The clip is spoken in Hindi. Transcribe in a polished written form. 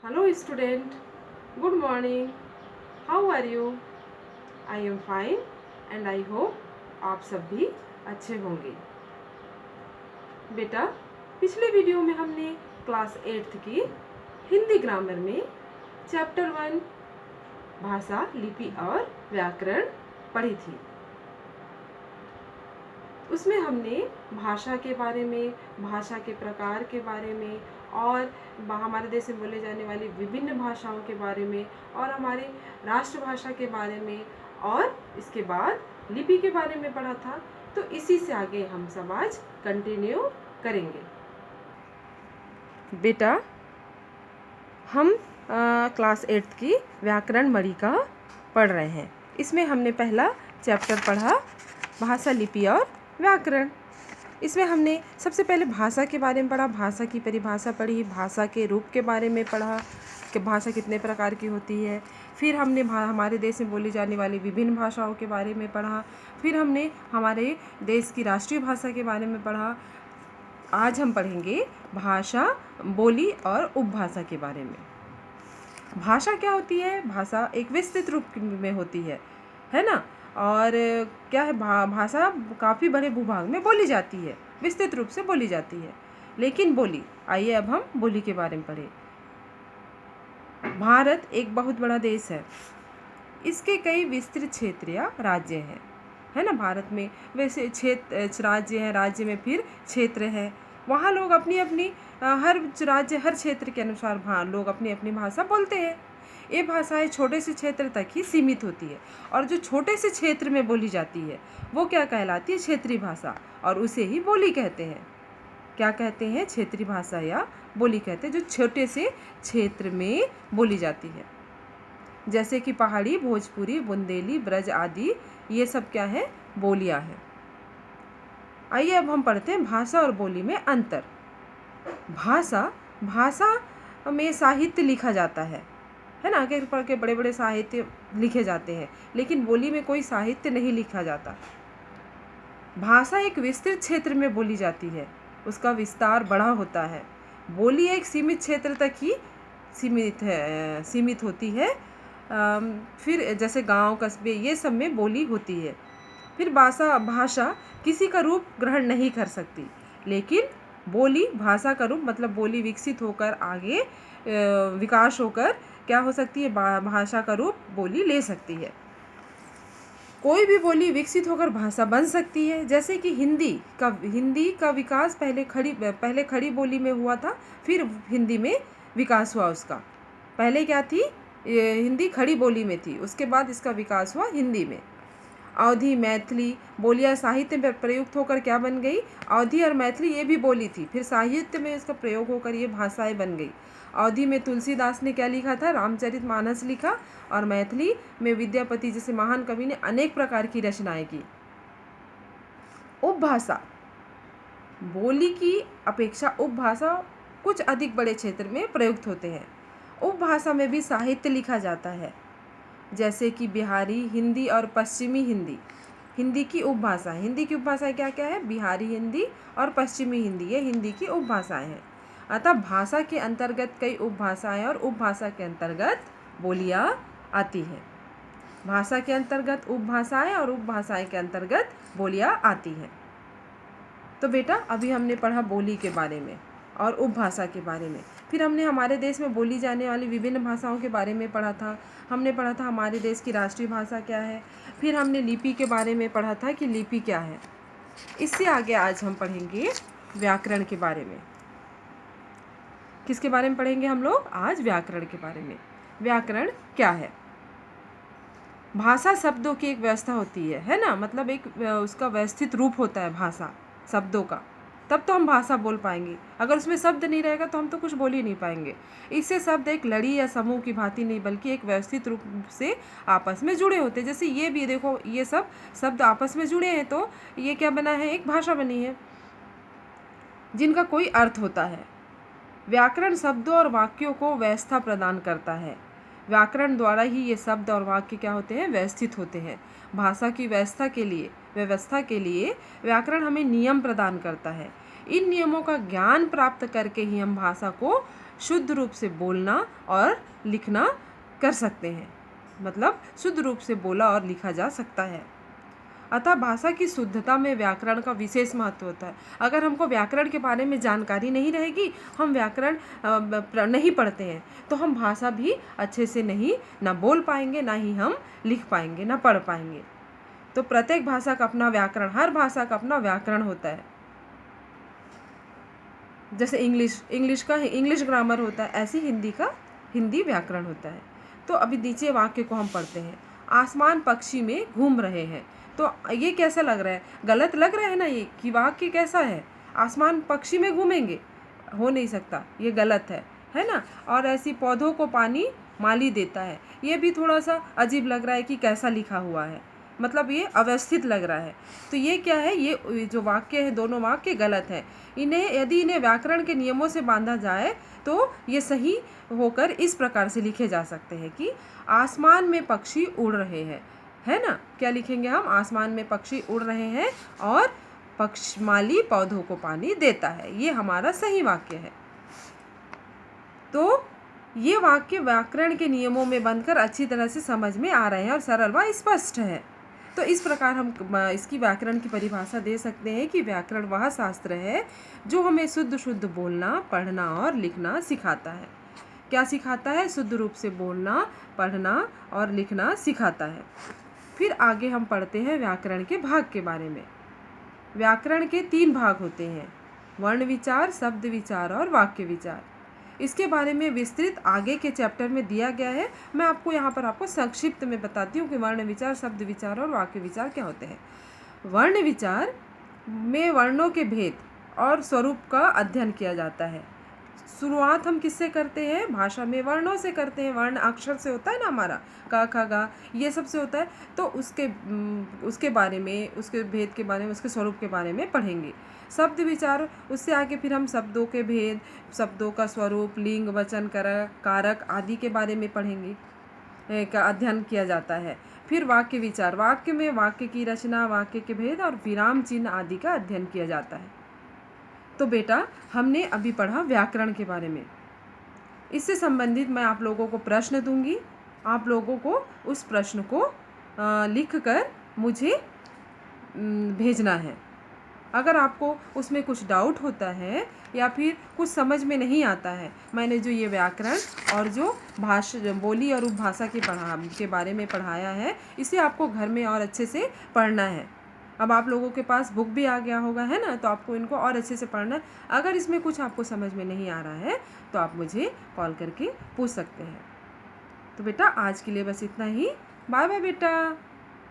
Hello student, good morning. How are you? I am fine and I hope आप सब भी अच्छे होंगे। बेटा, पिछले वीडियो में हमने क्लास 8th की हिंदी ग्रामर में चैप्टर 1 भाषा, लिपि और व्याकरण पढ़ी थी। उसमें हमने भाषा के बारे में, भाषा के प्रकार के बारे में और हमारे देश में बोले जाने वाली विभिन्न भाषाओं के बारे में और हमारे राष्ट्रभाषा के बारे में और इसके बाद लिपि के बारे में पढ़ा था। तो इसी से आगे हम सब आज कंटिन्यू करेंगे। बेटा, हम क्लास 8th की व्याकरण मणि का पढ़ रहे हैं। इसमें हमने पहला चैप्टर पढ़ा भाषा, लिपि और व्याकरण। इसमें हमने सबसे पहले भाषा के बारे में पढ़ा, भाषा की परिभाषा पढ़ी, भाषा के रूप के बारे में पढ़ा कि भाषा कितने प्रकार की होती है। फिर हमने हमारे देश में बोली जाने वाली विभिन्न भाषाओं के बारे में पढ़ा। फिर हमने हमारे देश की राष्ट्रीय भाषा के बारे में पढ़ा। आज हम पढ़ेंगे भाषा, बोली और उपभाषा के बारे में। भाषा क्या होती है? भाषा एक विस्तृत रूप में होती है ना। और क्या है, भाषा काफ़ी बड़े भूभाग में बोली जाती है, विस्तृत रूप से बोली जाती है। लेकिन बोली, आइए अब हम बोली के बारे में पढ़ें। भारत एक बहुत बड़ा देश है। इसके कई विस्तृत क्षेत्र या राज्य हैं, है ना। भारत में वैसे क्षेत्र राज्य हैं, राज्य में फिर क्षेत्र है। वहाँ लोग अपनी अपनी हर राज्य, हर क्षेत्र के अनुसार लोग अपनी अपनी भाषा बोलते हैं। ये भाषाएं छोटे से क्षेत्र तक ही सीमित होती है और जो छोटे से क्षेत्र में बोली जाती है वो क्या कहलाती है? क्षेत्रीय भाषा, और उसे ही बोली कहते हैं। क्या कहते हैं? क्षेत्रीय भाषा या बोली कहते हैं, जो छोटे से क्षेत्र में बोली जाती है। जैसे कि पहाड़ी, भोजपुरी, बुंदेली, ब्रज आदि, ये सब क्या है? बोलियां हैं। आइए अब हम पढ़ते हैं भाषा और बोली में अंतर। भाषा में साहित्य लिखा जाता है ना। आगे पढ़ के बड़े बड़े साहित्य लिखे जाते हैं, लेकिन बोली में कोई साहित्य नहीं लिखा जाता। भाषा एक विस्तृत क्षेत्र में बोली जाती है, उसका विस्तार बड़ा होता है। बोली एक सीमित क्षेत्र तक ही सीमित होती है। फिर जैसे गांव, कस्बे, ये सब में बोली होती है। फिर भाषा किसी का रूप ग्रहण नहीं कर सकती, लेकिन बोली भाषा का रूप, मतलब बोली विकसित होकर आगे विकास होकर क्या हो सकती है? भाषा का रूप बोली ले सकती है। कोई भी बोली विकसित होकर भाषा बन सकती है। जैसे कि हिंदी का विकास पहले खड़ी बोली में हुआ था, फिर हिंदी में विकास हुआ उसका। पहले क्या थी? हिंदी खड़ी बोली में थी, उसके बाद इसका विकास हुआ हिंदी में। अवधी, मैथिली बोलियां साहित्य में प्रयुक्त होकर क्या बन गई? अवधी और मैथिली ये भी बोली थी, फिर साहित्य में इसका प्रयोग होकर ये भाषाएं बन गई। अवधी में तुलसीदास ने क्या लिखा था? रामचरितमानस लिखा। और मैथिली में विद्यापति जैसे महान कवि ने अनेक प्रकार की रचनाएं की। उपभाषा, बोली की अपेक्षा उपभाषा कुछ अधिक बड़े क्षेत्र में प्रयुक्त होते हैं। उपभाषा में भी साहित्य लिखा जाता है, जैसे कि बिहारी हिंदी और पश्चिमी हिंदी। हिंदी की उपभाषा, हिंदी की उपभाषाएं क्या क्या है? बिहारी हिंदी और पश्चिमी हिंदी, ये हिंदी की उपभाषाएं हैं। अतः भाषा के अंतर्गत कई उपभाषाएं और उपभाषा के अंतर्गत बोलियां आती हैं। भाषा के अंतर्गत उपभाषाएं और उपभाषाएं के अंतर्गत बोलियां आती हैं। तो बेटा, अभी हमने पढ़ा बोली के बारे में और उपभाषा के बारे में। फिर हमने हमारे देश में बोली जाने वाली विभिन्न भाषाओं के बारे में पढ़ा था। हमने पढ़ा था हमारे देश की राष्ट्रीय भाषा क्या है। फिर हमने लिपि के बारे में पढ़ा था कि लिपि क्या है। इससे आगे आज हम पढ़ेंगे व्याकरण के बारे में। किसके बारे में पढ़ेंगे हम लोग? आज व्याकरण के बारे में। व्याकरण क्या है? भाषा शब्दों की एक व्यवस्था होती है ना। मतलब एक उसका व्यवस्थित रूप होता है भाषा शब्दों का, तब तो हम भाषा बोल पाएंगे। अगर उसमें शब्द नहीं रहेगा तो हम तो कुछ बोल ही नहीं पाएंगे। इससे शब्द एक लड़ी या समूह की भांति नहीं, बल्कि एक व्यवस्थित रूप से आपस में जुड़े होते हैं। जैसे ये भी देखो, ये सब शब्द आपस में जुड़े हैं, तो ये क्या बना है? एक भाषा बनी है जिनका कोई अर्थ होता है। व्याकरण शब्दों और वाक्यों को व्यवस्था प्रदान करता है। व्याकरण द्वारा ही ये शब्द और वाक्य क्या होते हैं? व्यवस्थित होते हैं। भाषा की व्यवस्था के लिए व्याकरण हमें नियम प्रदान करता है। इन नियमों का ज्ञान प्राप्त करके ही हम भाषा को शुद्ध रूप से बोलना और लिखना कर सकते हैं, मतलब शुद्ध रूप से बोला और लिखा जा सकता है। अतः भाषा की शुद्धता में व्याकरण का विशेष महत्व होता है। अगर हमको व्याकरण के बारे में जानकारी नहीं रहेगी, हम व्याकरण नहीं पढ़ते हैं, तो हम भाषा भी अच्छे से नहीं ना बोल पाएंगे, ना ही हम लिख पाएंगे, ना पढ़ पाएंगे। तो प्रत्येक भाषा का अपना व्याकरण, हर भाषा का अपना व्याकरण होता है। जैसे इंग्लिश का इंग्लिश ग्रामर होता है, ऐसे हिंदी का हिंदी व्याकरण होता है। तो अभी नीचे वाक्य को हम पढ़ते हैं। आसमान पक्षी में घूम रहे हैं। तो ये कैसा लग रहा है? गलत लग रहा है ना ये कि वाक्य कैसा है? आसमान पक्षी में घूमेंगे? हो नहीं सकता, ये गलत है ना। और ऐसी पौधों को पानी माली देता है, ये भी थोड़ा सा अजीब लग रहा है कि कैसा लिखा हुआ है, मतलब ये अव्यवस्थित लग रहा है। तो ये क्या है? ये जो वाक्य है, दोनों वाक्य गलत है। यदि इन्हें व्याकरण के नियमों से बांधा जाए तो ये सही होकर इस प्रकार से लिखे जा सकते हैं कि आसमान में पक्षी उड़ रहे हैं, है ना। क्या लिखेंगे हम? आसमान में पक्षी उड़ रहे हैं और माली पौधों को पानी देता है। ये हमारा सही वाक्य है। तो ये वाक्य व्याकरण के नियमों में बंधकर अच्छी तरह से समझ में आ रहे हैं और सरल व स्पष्ट है। तो इस प्रकार हम इसकी व्याकरण की परिभाषा दे सकते हैं कि व्याकरण वह शास्त्र है जो हमें शुद्ध बोलना, पढ़ना और लिखना सिखाता है। क्या सिखाता है? शुद्ध रूप से बोलना, पढ़ना और लिखना सिखाता है। फिर आगे हम पढ़ते हैं व्याकरण के भाग के बारे में। व्याकरण के 3 भाग होते हैं: वर्ण विचार, शब्द विचार और वाक्य विचार। इसके बारे में विस्तृत आगे के चैप्टर में दिया गया है। मैं आपको यहाँ पर संक्षिप्त में बताती हूँ कि वर्ण विचार, शब्द विचार और वाक्य विचार क्या होते हैं। वर्ण विचार में वर्णों के भेद और स्वरूप का अध्ययन किया जाता है। शुरुआत हम किससे करते हैं? भाषा में वर्णों से करते हैं। वर्ण अक्षर से होता है ना हमारा, क ख ग, ये सब से होता है। तो उसके बारे में, उसके भेद के बारे में, उसके स्वरूप के बारे में पढ़ेंगे। शब्द विचार, उससे आगे फिर हम शब्दों के भेद, शब्दों का स्वरूप, लिंग, वचन, कारक आदि के बारे में पढ़ेंगे, का अध्ययन किया जाता है। फिर वाक्य विचार, वाक्य में वाक्य की रचना, वाक्य के भेद और विराम चिन्ह आदि का अध्ययन किया जाता है। तो बेटा, हमने अभी पढ़ा व्याकरण के बारे में। इससे संबंधित मैं आप लोगों को प्रश्न दूंगी। आप लोगों को उस प्रश्न को लिख कर मुझे भेजना है। अगर आपको उसमें कुछ डाउट होता है या फिर कुछ समझ में नहीं आता है, मैंने जो ये व्याकरण और जो बोली और उपभाषा के बारे में पढ़ाया है, इसे आपको घर में और अच्छे से पढ़ना है। अब आप लोगों के पास बुक भी आ गया होगा, है ना, तो आपको इनको और अच्छे से पढ़ना है। अगर इसमें कुछ आपको समझ में नहीं आ रहा है तो आप मुझे कॉल करके पूछ सकते हैं। तो बेटा, आज के लिए बस इतना ही। बाय बाय बेटा।